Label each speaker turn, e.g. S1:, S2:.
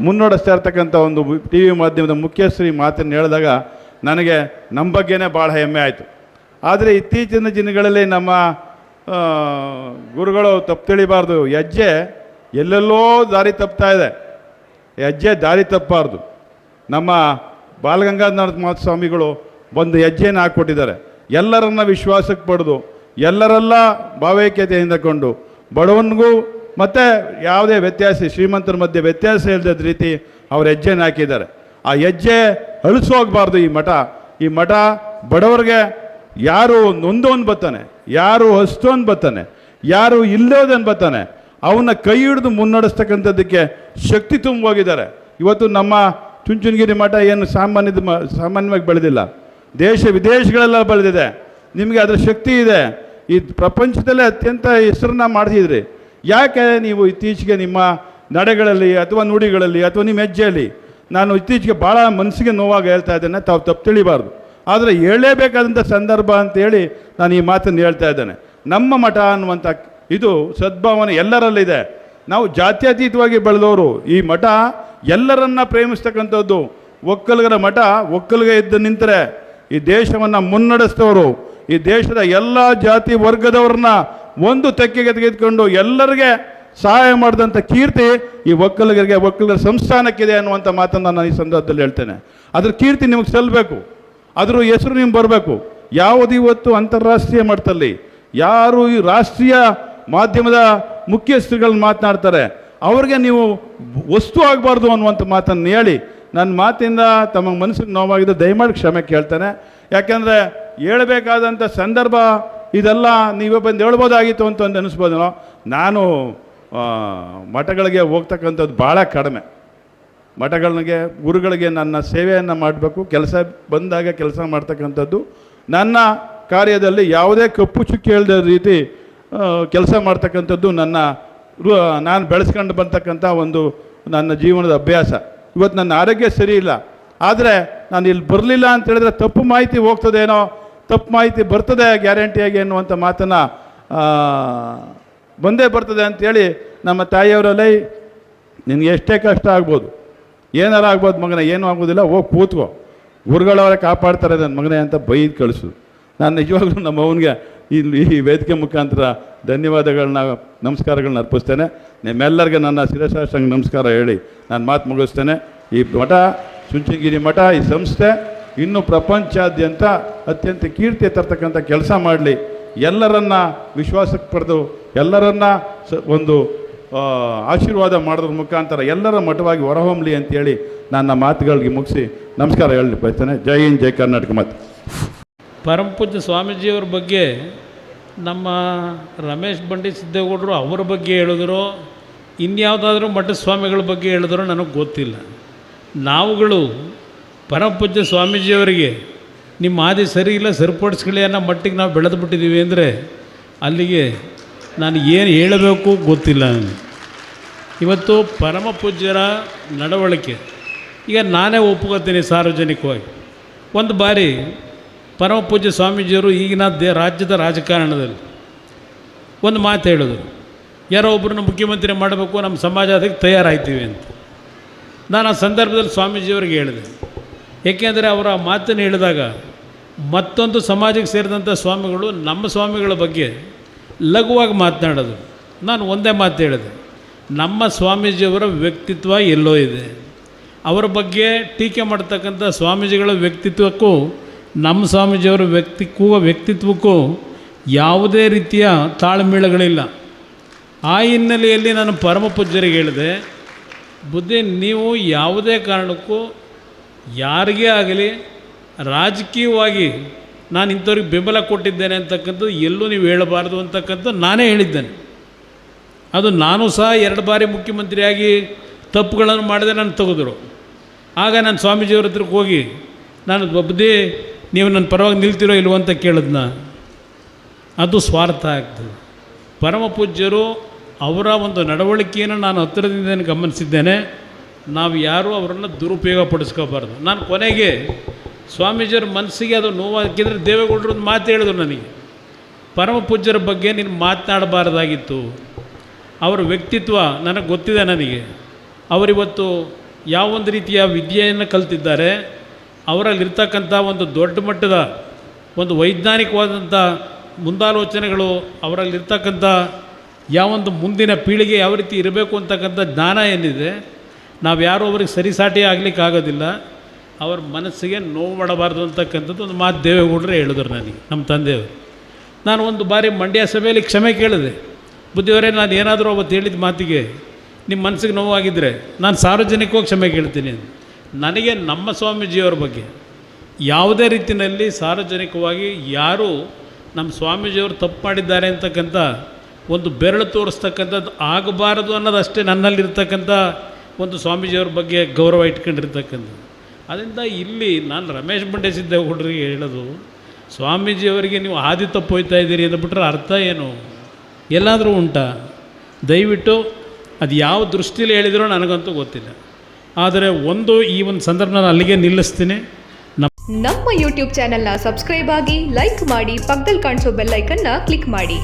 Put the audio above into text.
S1: ಮುನ್ನಡೆಸ್ತಾ ಇರ್ತಕ್ಕಂಥ ಒಂದು T V ಮಾಧ್ಯಮದ ಮುಖ್ಯಸ್ಥರು ಈ ಮಾತನ್ನು ಹೇಳಿದಾಗ ನನಗೆ ನಮ್ಮ ಬಗ್ಗೆನೇ ಭಾಳ ಹೆಮ್ಮೆ ಆಯಿತು. ಆದರೆ ಇತ್ತೀಚಿನ ದಿನಗಳಲ್ಲಿ ನಮ್ಮ ಗುರುಗಳು ತಪ್ಪು ತಿಳಿಬಾರ್ದು. ಹೆಜ್ಜೆ ಎಲ್ಲೆಲ್ಲೋ ದಾರಿ ತಪ್ತಾ ಇದೆ, ಹೆಜ್ಜೆ ದಾರಿ ತಪ್ಪಬಾರ್ದು. ನಮ್ಮ ಬಾಲಗಂಗಾಧರ ಸ್ವಾಮಿಗಳು ಒಂದು ಹೆಜ್ಜೆಯನ್ನು ಹಾಕ್ಕೊಟ್ಟಿದ್ದಾರೆ. ಎಲ್ಲರನ್ನ ವಿಶ್ವಾಸಕ್ಕೆ ಪಡೆದು ಎಲ್ಲರೆಲ್ಲ ಭಾವೈಕ್ಯತೆಯಿಂದ ಕೊಂಡು ಬಡವನಿಗೂ ಮತ್ತು ಯಾವುದೇ ವ್ಯತ್ಯಾಸ, ಶ್ರೀಮಂತರ ಮಧ್ಯೆ ವ್ಯತ್ಯಾಸ ಇಲ್ಲದ ರೀತಿ ಅವ್ರು ಹೆಜ್ಜೆನ ಹಾಕಿದ್ದಾರೆ. ಆ ಹೆಜ್ಜೆ ಅಳಿಸೋಗಬಾರ್ದು. ಈ ಮಠ ಬಡವರಿಗೆ ಯಾರು ನೊಂದೋನ್ ಬರ್ತಾನೆ, ಯಾರು ಹಸ್ತೋನ್ ಬರ್ತಾನೆ, ಯಾರು ಇಲ್ಲೋದನ್ನು ಬರ್ತಾನೆ, ಅವನ್ನ ಕೈ ಹಿಡಿದು ಮುನ್ನಡೆಸ್ತಕ್ಕಂಥದ್ದಕ್ಕೆ ಶಕ್ತಿ ತುಂಬೋಗಿದ್ದಾರೆ. ಇವತ್ತು ನಮ್ಮ ಚುಂಚನಗಿರಿ ಮಠ ಏನು ಸಾಮಾನ್ಯವಾಗಿ ಬೆಳೆದಿಲ್ಲ, ದೇಶ ವಿದೇಶಗಳೆಲ್ಲ ಬೆಳೆದಿದೆ. ನಿಮಗೆ ಅದರ ಶಕ್ತಿ ಇದೆ. ಈ ಪ್ರಪಂಚದಲ್ಲೇ ಅತ್ಯಂತ ಹೆಸರನ್ನ ಮಾಡಿಸಿದ್ರಿ. ಯಾಕೆ ನೀವು ಇತ್ತೀಚೆಗೆ ನಿಮ್ಮ ನಡೆಗಳಲ್ಲಿ ಅಥವಾ ನುಡಿಗಳಲ್ಲಿ ಅಥವಾ ನಿಮ್ಮ ಹೆಜ್ಜೆಯಲ್ಲಿ, ನಾನು ಇತ್ತೀಚೆಗೆ ಭಾಳ ಮನಸ್ಸಿಗೆ ನೋವಾಗಿ ಹೇಳ್ತಾ ಇದ್ದೇನೆ, ತಾವು ತಪ್ಪು ತಿಳಿಬಾರ್ದು, ಆದರೆ ಹೇಳಲೇಬೇಕಾದಂಥ ಸಂದರ್ಭ ಅಂತೇಳಿ ನಾನು ಈ ಮಾತನ್ನು ಹೇಳ್ತಾ ಇದ್ದೇನೆ. ನಮ್ಮ ಮಠ ಅನ್ನುವಂಥ ಇದು ಸದ್ಭಾವನೆ ಎಲ್ಲರಲ್ಲಿದೆ. ನಾವು ಜಾತ್ಯತೀತವಾಗಿ ಬೆಳೆದವರು. ಈ ಮಠ ಎಲ್ಲರನ್ನ ಪ್ರೇಮಿಸ್ತಕ್ಕಂಥದ್ದು. ಒಕ್ಕಲಿಗರ ಮಠ ಒಕ್ಕಲಿಗ ಇದ್ದು ನಿಂತರೆ ಈ ದೇಶವನ್ನು ಮುನ್ನಡೆಸ್ತವರು. ಈ ದೇಶದ ಎಲ್ಲ ಜಾತಿ ವರ್ಗದವ್ರನ್ನ ಒಂದು ತೆಕ್ಕೆಗೆ ತೆಗೆದುಕೊಂಡು ಎಲ್ಲರಿಗೆ ಸಹಾಯ ಮಾಡಿದಂಥ ಕೀರ್ತಿ ಈ ಒಕ್ಕಲಿಗರ ಸಂಸ್ಥಾನಕ್ಕಿದೆ ಅನ್ನುವಂಥ ಮಾತನ್ನು ನಾನು ಈ ಸಂದರ್ಭದಲ್ಲಿ ಹೇಳ್ತೇನೆ. ಅದ್ರ ಕೀರ್ತಿ ನಿಮಗೆ ಸಲ್ಲಬೇಕು, ಅದ್ರ ಹೆಸರು ನಿಮ್ಗೆ ಬರಬೇಕು. ಯಾವುದು ಇವತ್ತು ಅಂತಾರಾಷ್ಟ್ರೀಯ ಮಟ್ಟದಲ್ಲಿ ಯಾರು ಈ ರಾಷ್ಟ್ರೀಯ ಮಾಧ್ಯಮದ ಮುಖ್ಯಸ್ಥರುಗಳನ್ನ ಮಾತನಾಡ್ತಾರೆ ಅವ್ರಿಗೆ ನೀವು ವಸ್ತು ಆಗಬಾರ್ದು ಅನ್ನುವಂಥ ಮಾತನ್ನು ಹೇಳಿ ನನ್ನ ಮಾತಿಂದ ತಮ್ಮ ಮನಸ್ಸಿಗೆ ನೋವಾಗಿದ್ದು ದಯಮಾಡಿ ಕ್ಷಮೆ ಕೇಳ್ತಾನೆ. ಯಾಕೆಂದರೆ ಹೇಳಬೇಕಾದಂಥ ಸಂದರ್ಭ ಇದೆಲ್ಲ ನೀವೇ ಬಂದು ಹೇಳ್ಬೋದಾಗಿತ್ತು ಅಂತ ಒಂದು ಅನಿಸ್ಬೋದೇನೋ. ನಾನು ಮಠಗಳಿಗೆ ಹೋಗ್ತಕ್ಕಂಥದ್ದು ಭಾಳ ಕಡಿಮೆ. ಮಠಗಳಿಗೆ ಗುರುಗಳಿಗೆ ನನ್ನ ಸೇವೆಯನ್ನು ಮಾಡಬೇಕು, ಕೆಲಸ ಬಂದಾಗ ಕೆಲಸ ಮಾಡ್ತಕ್ಕಂಥದ್ದು. ನನ್ನ ಕಾರ್ಯದಲ್ಲಿ ಯಾವುದೇ ಕಪ್ಪು ಚುಕ್ಕಿ ಹೇಳ್ದ ರೀತಿ ಕೆಲಸ ಮಾಡ್ತಕ್ಕಂಥದ್ದು ನಾನು ಬೆಳೆಸ್ಕೊಂಡು ಬರ್ತಕ್ಕಂಥ ಒಂದು ನನ್ನ ಜೀವನದ ಅಭ್ಯಾಸ. ಇವತ್ತು ನನ್ನ ಆರೋಗ್ಯ ಸರಿ ಇಲ್ಲ, ಆದರೆ ನಾನು ಇಲ್ಲಿ ಬರಲಿಲ್ಲ ಅಂತ ಹೇಳಿದ್ರೆ ತಪ್ಪು ಮಾಹಿತಿ ಹೋಗ್ತದೇನೋ, ತಪ್ಪು ಮಾಹಿತಿ ಬರ್ತದೆ ಗ್ಯಾರಂಟಿಯಾಗಿ ಅನ್ನುವಂಥ ಮಾತನ್ನು ಬಂದೇ ಬರ್ತದೆ ಅಂಥೇಳಿ ನಮ್ಮ ತಾಯಿಯವರಲ್ಲಿ ನಿನಗೆ ಎಷ್ಟೇ ಕಷ್ಟ ಆಗ್ಬೋದು, ಏನಾರ ಆಗ್ಬೋದು ಮಗನೇ, ಏನೂ ಆಗೋದಿಲ್ಲ, ಹೋಗಿ ಕೂತ್ಕೋ, ಗುರುಗಳವರೇ ಕಾಪಾಡ್ತಾರೆ ನನ್ನ ಮಗನೇ ಅಂತ ಬೈದು ಕಳಿಸು. ನಾನು ನಿಜವಾಗ್ಲೂ ನಮ್ಮ ಅವನಿಗೆ ಈ ವೇದಿಕೆ ಮುಖಾಂತರ ಧನ್ಯವಾದಗಳನ್ನ ನಮಸ್ಕಾರಗಳನ್ನ ಅರ್ಪಿಸ್ತೇನೆ. ನಿಮ್ಮೆಲ್ಲರಿಗೆ ನನ್ನ ಶಿರಸಾಷ್ಟಾಂಗ ನಮಸ್ಕಾರ ಹೇಳಿ ನಾನು ಮಾತು ಮುಗಿಸ್ತೇನೆ. ಈ ಮಠ, ಚುಂಚನಗಿರಿ ಮಠ, ಈ ಸಂಸ್ಥೆ ಇನ್ನೂ ಪ್ರಪಂಚಾದ್ಯಂತ ಅತ್ಯಂತ ಕೀರ್ತಿ ತರ್ತಕ್ಕಂಥ ಕೆಲಸ ಮಾಡಲಿ, ಎಲ್ಲರನ್ನ ವಿಶ್ವಾಸಕ್ಕೆ ಪಡೆದು ಎಲ್ಲರನ್ನ ಒಂದು ಆಶೀರ್ವಾದ ಮಾಡೋದ್ರ ಮುಖಾಂತರ ಎಲ್ಲರ ಮಠವಾಗಿ ಹೊರಹೊಮ್ಮಲಿ ಅಂತೇಳಿ ನನ್ನ ಮಾತುಗಳಿಗೆ ಮುಗಿಸಿ ನಮಸ್ಕಾರ ಹೇಳಿ ಬಯಸ್ತೇನೆ. ಜೈ ಹಿಂದ್, ಜೈ ಕರ್ನಾಟಕ. ಮತ್ತು
S2: ಪರಮಪೂಜ್ಯ ಸ್ವಾಮೀಜಿಯವ್ರ ಬಗ್ಗೆ ನಮ್ಮ ರಮೇಶ್ ಬಂಡಿ ಸಿದ್ದೇಗೌಡರು ಅವರ ಬಗ್ಗೆ ಹೇಳಿದ್ರು, ಇನ್ಯಾವುದಾದ್ರೂ ಮಠದ ಸ್ವಾಮಿಗಳ ಬಗ್ಗೆ ಹೇಳಿದ್ರು ನನಗೆ ಗೊತ್ತಿಲ್ಲ. ನಾವುಗಳು ಪರಮಪೂಜ್ಯ ಸ್ವಾಮೀಜಿಯವರಿಗೆ ನಿಮ್ಮ ಆದಿ ಸರಿ ಇಲ್ಲ, ಸರಿಪಡಿಸ್ಕೊಳ್ಳಿ ಅನ್ನೋ ಮಟ್ಟಿಗೆ ನಾವು ಬೆಳೆದು ಬಿಟ್ಟಿದ್ದೀವಿ ಅಂದರೆ ಅಲ್ಲಿಗೆ ನಾನು ಏನು ಹೇಳಬೇಕು ಗೊತ್ತಿಲ್ಲ. ಇವತ್ತು ಪರಮ ಪೂಜ್ಯರ ನಡವಳಿಕೆ ಈಗ ನಾನೇ ಒಪ್ಕೋತೀನಿ ಸಾರ್ವಜನಿಕವಾಗಿ. ಒಂದು ಬಾರಿ ಪರಮ ಪೂಜ್ಯ ಸ್ವಾಮೀಜಿಯವರು ಈಗಿನ ರಾಜ್ಯದ ರಾಜಕಾರಣದಲ್ಲಿ ಒಂದು ಮಾತು ಹೇಳಿದ್ರು, ಯಾರೋ ಒಬ್ಬರನ್ನ ಮುಖ್ಯಮಂತ್ರಿ ಮಾಡಬೇಕು, ನಮ್ಮ ಸಮಾಜ ಅದಕ್ಕೆ ತಯಾರಾಗ್ತೀವಿ ಅಂತ. ನಾನು ಆ ಸಂದರ್ಭದಲ್ಲಿ ಸ್ವಾಮೀಜಿಯವ್ರಿಗೆ ಹೇಳಿದೆ. ಏಕೆಂದರೆ ಅವರ ಮಾತನ್ನು ಹೇಳಿದಾಗ ಮತ್ತೊಂದು ಸಮಾಜಕ್ಕೆ ಸೇರಿದಂಥ ಸ್ವಾಮಿಗಳು ನಮ್ಮ ಸ್ವಾಮಿಗಳ ಬಗ್ಗೆ ಲಘುವಾಗಿ ಮಾತನಾಡೋದು. ನಾನು ಒಂದೇ ಮಾತು ಹೇಳಿದೆ, ನಮ್ಮ ಸ್ವಾಮೀಜಿಯವರ ವ್ಯಕ್ತಿತ್ವ ಎಲ್ಲೋ ಇದೆ. ಅವರ ಬಗ್ಗೆ ಟೀಕೆ ಮಾಡ್ತಕ್ಕಂಥ ಸ್ವಾಮೀಜಿಗಳ ವ್ಯಕ್ತಿತ್ವಕ್ಕೂ ನಮ್ಮ ಸ್ವಾಮೀಜಿಯವರ ವ್ಯಕ್ತಿತ್ವಕ್ಕೂ ಯಾವುದೇ ರೀತಿಯ ತಾಳ್ಮೇಳಗಳಿಲ್ಲ. ಆ ಹಿನ್ನೆಲೆಯಲ್ಲಿ ನಾನು ಪರಮ ಪೂಜ್ಯರಿಗೆ ಹೇಳಿದೆ, ಬುದ್ಧಿ ನೀವು ಯಾವುದೇ ಕಾರಣಕ್ಕೂ ಯಾರಿಗೇ ಆಗಲಿ ರಾಜಕೀಯವಾಗಿ ನಾನು ಇಂಥವ್ರಿಗೆ ಬೆಂಬಲ ಕೊಟ್ಟಿದ್ದೇನೆ ಅಂತಕ್ಕಂಥದ್ದು ಎಲ್ಲೂ ನೀವು ಹೇಳಬಾರ್ದು ಅಂತಕ್ಕಂಥದ್ದು ನಾನೇ ಹೇಳಿದ್ದೇನೆ. ಅದು ನಾನು ಸಹ 2 ಬಾರಿ ಮುಖ್ಯಮಂತ್ರಿಯಾಗಿ ತಪ್ಪುಗಳನ್ನು ಮಾಡಿದೆ, ನಾನು ತೆಗೆದ್ರು. ಆಗ ನಾನು ಸ್ವಾಮೀಜಿಯವ್ರ ಹತ್ರಕ್ಕೆ ಹೋಗಿ ನಾನು ಬುದ್ಧಿ ನೀವು ನನ್ನ ಪರವಾಗಿ ನಿಲ್ತಿರೋ ಇಲ್ವೋ ಅಂತ ಕೇಳಿದ್ನ. ಅದು ಸ್ವಾರ್ಥ ಆಗ್ತದೆ. ಪರಮ ಪೂಜ್ಯರು ಅವರ ಒಂದು ನಡವಳಿಕೆಯನ್ನು ನಾನು ಹತ್ತಿರದಿಂದ ಗಮನಿಸಿದ್ದೇನೆ. ನಾವು ಯಾರೂ ಅವರನ್ನು ದುರುಪಯೋಗ ಪಡಿಸ್ಕೋಬಾರ್ದು. ನಾನು ಕೊನೆಗೆ ಸ್ವಾಮೀಜಿಯವ್ರ ಮನಸ್ಸಿಗೆ ಅದು ನೋವಾಗಿದ್ದರೆ ದೇವೇಗೌಡರು ಒಂದು ಮಾತು ಹೇಳಿದ್ರು ನನಗೆ, ಪರಮ ಪೂಜ್ಯರ ಬಗ್ಗೆ ನೀನು ಮಾತನಾಡಬಾರ್ದಾಗಿತ್ತು. ಅವರ ವ್ಯಕ್ತಿತ್ವ ನನಗೆ ಗೊತ್ತಿದೆ. ನನಗೆ ಅವರಿವತ್ತು ಯಾವೊಂದು ರೀತಿಯ ವಿದ್ಯೆಯನ್ನು ಕಲ್ತಿದ್ದಾರೆ, ಅವರಲ್ಲಿರ್ತಕ್ಕಂಥ ಒಂದು ದೊಡ್ಡ ಮಟ್ಟದ ಒಂದು ವೈಜ್ಞಾನಿಕವಾದಂಥ ಮುಂದಾಲೋಚನೆಗಳು, ಅವರಲ್ಲಿರ್ತಕ್ಕಂಥ ಯಾವೊಂದು ಮುಂದಿನ ಪೀಳಿಗೆ ಯಾವ ರೀತಿ ಇರಬೇಕು ಅಂತಕ್ಕಂಥ ಜ್ಞಾನ ಏನಿದೆ, ನಾವು ಯಾರೂ ಅವ್ರಿಗೆ ಸರಿಸಾಟಿ ಆಗಲಿಕ್ಕಾಗೋದಿಲ್ಲ. ಅವ್ರ ಮನಸ್ಸಿಗೆ ನೋವು ಮಾಡಬಾರ್ದು ಅಂತಕ್ಕಂಥದ್ದು ಒಂದು ಮಾತು ದೇವೇಗೌಡರೇ ಹೇಳಿದ್ರು ನನಗೆ, ನಮ್ಮ ತಂದೆಯವರು. ನಾನು ಒಂದು ಬಾರಿ ಮಂಡ್ಯ ಸಭೆಯಲ್ಲಿ ಕ್ಷಮೆ ಕೇಳಿದೆ. ಬುದ್ಧಿಯವರೇ, ನಾನು ಏನಾದರೂ ಅವತ್ತು ಹೇಳಿದ ಮಾತಿಗೆ ನಿಮ್ಮ ಮನಸ್ಸಿಗೆ ನೋವಾಗಿದ್ದರೆ ನಾನು ಸಾರ್ವಜನಿಕವಾಗಿ ಕ್ಷಮೆ ಕೇಳ್ತೀನಿ. ನನಗೆ ನಮ್ಮ ಸ್ವಾಮೀಜಿಯವ್ರ ಬಗ್ಗೆ ಯಾವುದೇ ರೀತಿಯಲ್ಲಿ ಸಾರ್ವಜನಿಕವಾಗಿ ಯಾರೂ ನಮ್ಮ ಸ್ವಾಮೀಜಿಯವರು ತಪ್ಪು ಮಾಡಿದ್ದಾರೆ ಅಂತಕ್ಕಂಥ ಒಂದು ಬೆರಳು ತೋರಿಸ್ತಕ್ಕಂಥದ್ದು ಆಗಬಾರದು ಅನ್ನೋದಷ್ಟೇ ನನ್ನಲ್ಲಿರ್ತಕ್ಕಂಥ ಒಂದು ಸ್ವಾಮೀಜಿಯವ್ರ ಬಗ್ಗೆ ಗೌರವ ಇಟ್ಕೊಂಡಿರ್ತಕ್ಕಂಥದ್ದು. ಅದರಿಂದ ಇಲ್ಲಿ ನಾನು ರಮೇಶ್ ಬಂಡೆ ಸಿದ್ದೇಗೌಡರಿಗೆ ಹೇಳೋದು, ಸ್ವಾಮೀಜಿಯವರಿಗೆ ನೀವು ಹಾದಿ ತಪ್ಪು ಹೋಗ್ತಾ ಇದ್ದೀರಿ ಅಂದ್ಬಿಟ್ರೆ ಅರ್ಥ ಏನು? ಎಲ್ಲಾದರೂ ಉಂಟಾ? ದಯವಿಟ್ಟು ಅದು ಯಾವ ದೃಷ್ಟಿಯಲ್ಲಿ ಹೇಳಿದ್ರೋ ನನಗಂತೂ ಗೊತ್ತಿಲ್ಲ. ಆದರೆ ಈ ಒಂದು ಸಂದರ್ಭ ನಾನು ಅಲ್ಲಿಗೆ ನಿಲ್ಲಿಸ್ತೀನಿ.
S3: ನಮ್ಮ ಯೂಟ್ಯೂಬ್ ಚಾನೆಲ್ನ ಸಬ್ಸ್ಕ್ರೈಬ್ ಆಗಿ, ಲೈಕ್ ಮಾಡಿ, ಪಕ್ಕದಲ್ಲಿ ಕಾಣಿಸೋ ಬೆಲ್ ಐಕನ್ನ ಕ್ಲಿಕ್ ಮಾಡಿ.